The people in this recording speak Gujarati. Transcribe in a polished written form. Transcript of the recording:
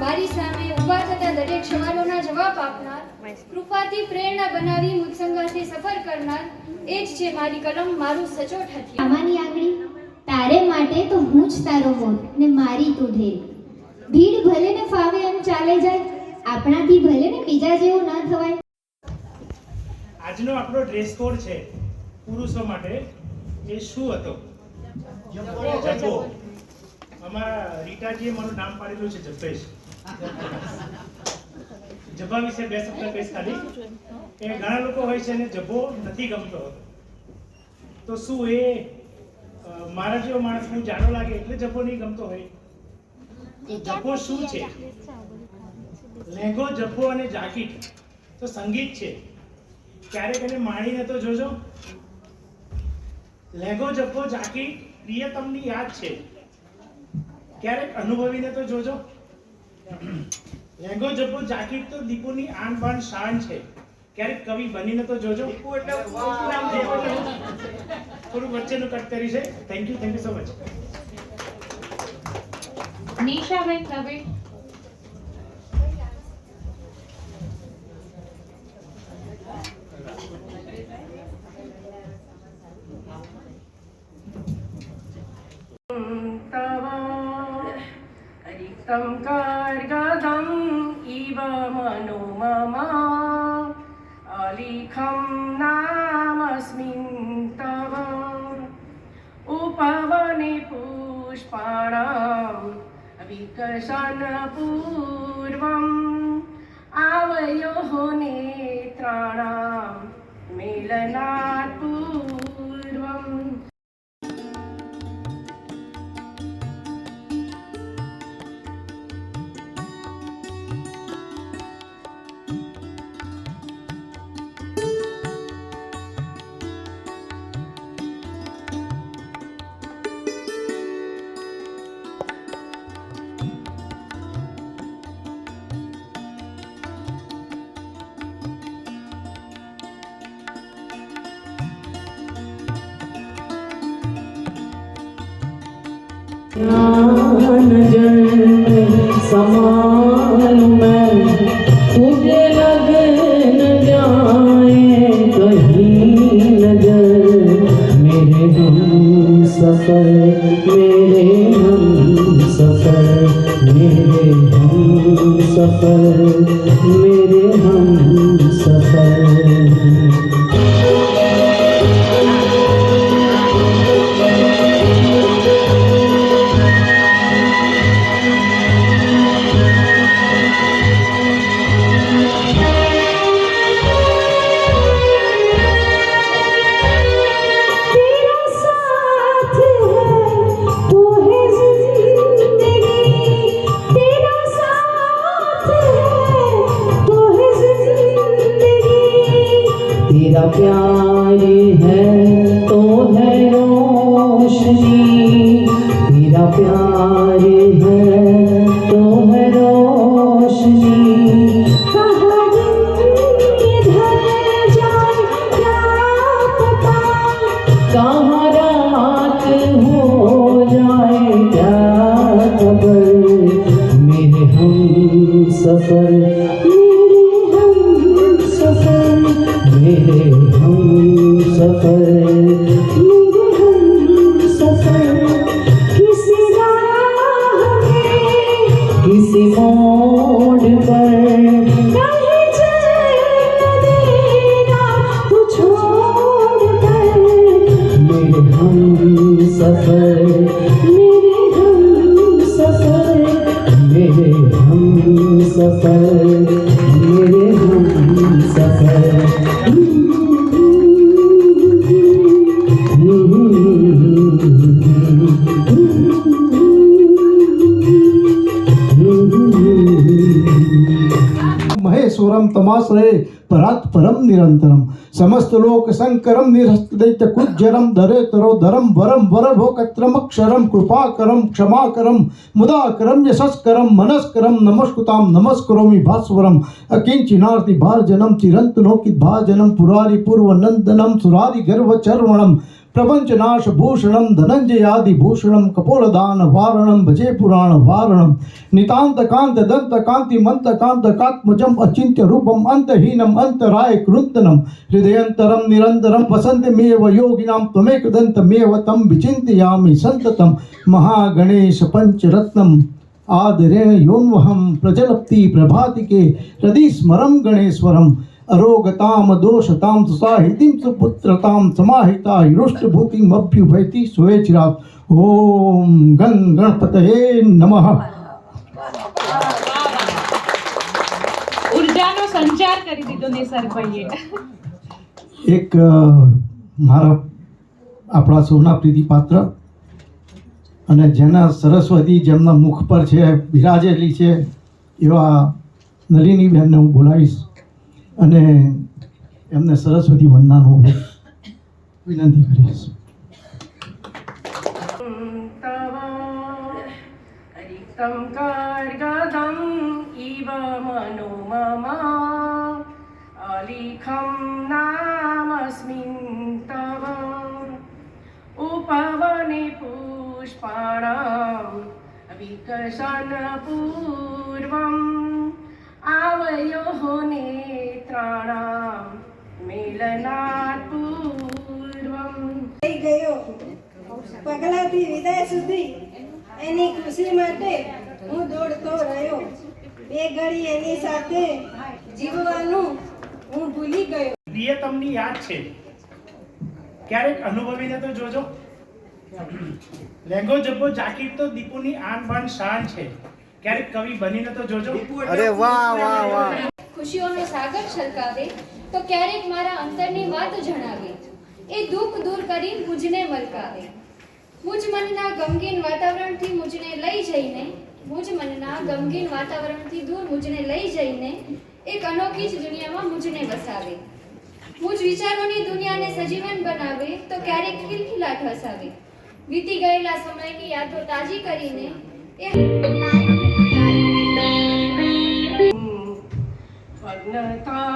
મારી સામે ઊભા થતા દરેક સવાલોના જવાબ આપનાર, કૃપાથી પ્રેરણા બનાવી મુત્સંગાથી સફર કરનાર, એ જ છે મારી કલમ, મારું સચોટ હથિયાર. આમાની આગળી તારે માટે તો હું જ તારો મોર ને મારી તું ઢેર. ભીડ ભલે ને ફાવે એમ ચાલે જાય, આપણાથી ભલે ને બીજા જેવું ના થવાય. આજનો આપણો ડ્રેસ કોડ છે પુરુષો માટે, એ શું હતો? જબ્બો. આમાં રીટાજીએ મારું નામ પાડેલું છે જબ્બેશ. જબ્બા વિશે બે શબ્દ કહીશ ખાલી. કે ઘણા લોકો હોય છે ને જબ્બો નથી ગમતો હોતો, તો શું એ મારા જેવો માણસ હું જાડો લાગે એટલે જબ્બો નહીં ગમતો હોય? તો જબ્બો શું છે? લહેંગો, જબ્બો અને જાકીટ તો સંગીત છે. ક્યારેક એને માણીને તો જોજો. લહેંગો, જબ્બો, જાકીટ પ્રિયતમની યાદ છે. ક્યારેક અનુભવીને તો જોજો. લહેંગો, જબ્બો, જાકીટ તો દીપુની આન બાન શાન છે. ક્યારેક કવિ બનીને તો જોજો. થોડું વચ્ચેનું કટ કરી છે. Thank you so much. Nishaben Dave. तं कर्गदम् इव मनो मम अलिखं नामस्मिन् तव उपवने पुष्पाणां विकसनपूर्वम् आवयोः नेत्राणां मेलनात् पूर्वम्. नजर समान में तुझे लग न जाए कहीं नजर. मेरे हम सफर, मेरे हम सफर, मेरे हम सफर, मेरे हम सफर. तेरा प्यार है तो है रोशनी, तेरा प्यार है तो है रोशनी. कहाँ दिन ढल जाए क्या पता, कहाँ रात हो जाए क्या खबर. मेरे हम सफर, मेरे हम सफर, मेरे हम सफर. किसी राह में, किसी मोड़ पर कहीं चल देना तू छोड़ कर. मेरे हम सफर, मेरे हम सफर, मेरे हम सफर, मेरे हम सफर. महेश्वरम तमाश्रये परात् परम निरंतरम समस्त लोक संकरम निरस्तदैत्य कुज्जरम धरे तरो धरम वरम वरभोकत्रमक्षरम कृपाकरम क्षमाकरम मुदाकरम यशस्करम मनस्करम नमस्कुताम नमस्करोमि भास्वरम अकिंचिनार्ति भारजनम चिरंतनोकित भाजनम पुरारी पूर्वनंदनम सुरारी गर्भचर्वणम प्रपंचनाश भूषणम धनंजयादि भूषणम कपोलदान वारणम भजे पुराण वारणम नितांत कांत दंत कांति मंत कांत कात्मजम अचिंत्य रूपम अंतहीनम अंतराय कृंतनम हृदयंतरम निरंतरम वसंतमेव योगिनां त्वमेकदन्तमेव तं विचिन्तयामि सन्ततं महागणेश पंचरत्नम आदरेण योन्वहं प्रजलप्ति प्रभातिके हृदि स्मरं गणेश्वरम अरोगताम दोषताम सुसाहितिं सुपुत्रतां समाहिता हृष्टभूतिम अभ्युभयति स्वेचिरात ओम गं गणपतये नमः। ઉર્જાનો સંચાર કરી દીધો નિસર્ગભાઈએ. એક મારા આપણા સૌના પ્રીતિપાત્ર અને જેના સરસ્વતી જેમના મુખ પર છે બિરાજેલી છે એવા નલિનીબેનને હું બોલાવીશ અને એમને સરસ્વતી વંદનાનો વિનંતી કરીશ. तं कर्गदम् इव मनो मम अलिखं नामस्मिन् तव उपवने पुष्पाणां विकसनपूर्वम् आवयोः नेत्राणां मेलनात् पूर्वम् થઈ ગયો પગલાથી વિદાય સુધી એની ખુશી માટે હું દોડતો રહ્યો. બે ઘડી એની સાથે જીવવાનું હું ભૂલી ગયો. પ્રિયતમની યાદ છે ક્યારેક અનુભવીને તો જોજો. લેંગો જબ્બો જાકીર તો દીપુની આન બાન શાન છે, ક્યારેક કવિ બનીને તો જોજો. ખુશીઓનો સાગર છલકાવે તો ક્યારેક મારા અંતરની વાત જણાવે, એ દુઃખ દૂર કરી મુજને મલકાવે. મુજ મનના ગમગીન વાતાવરણથી મુજને લઈ જઈને, મુજ મનના ગમગીન વાતાવરણથી દૂર મુજને લઈ જઈને એક અનોખી જ દુનિયામાં મુજને વસાવે. મુજ વિચારોની દુનિયાને સજીવન બનાવે તો ક્યારેક ખિલખિલાટ હસાવે. વીતી ગયેલા સમયની યાદો તાજી કરીને એ ભગ્નતા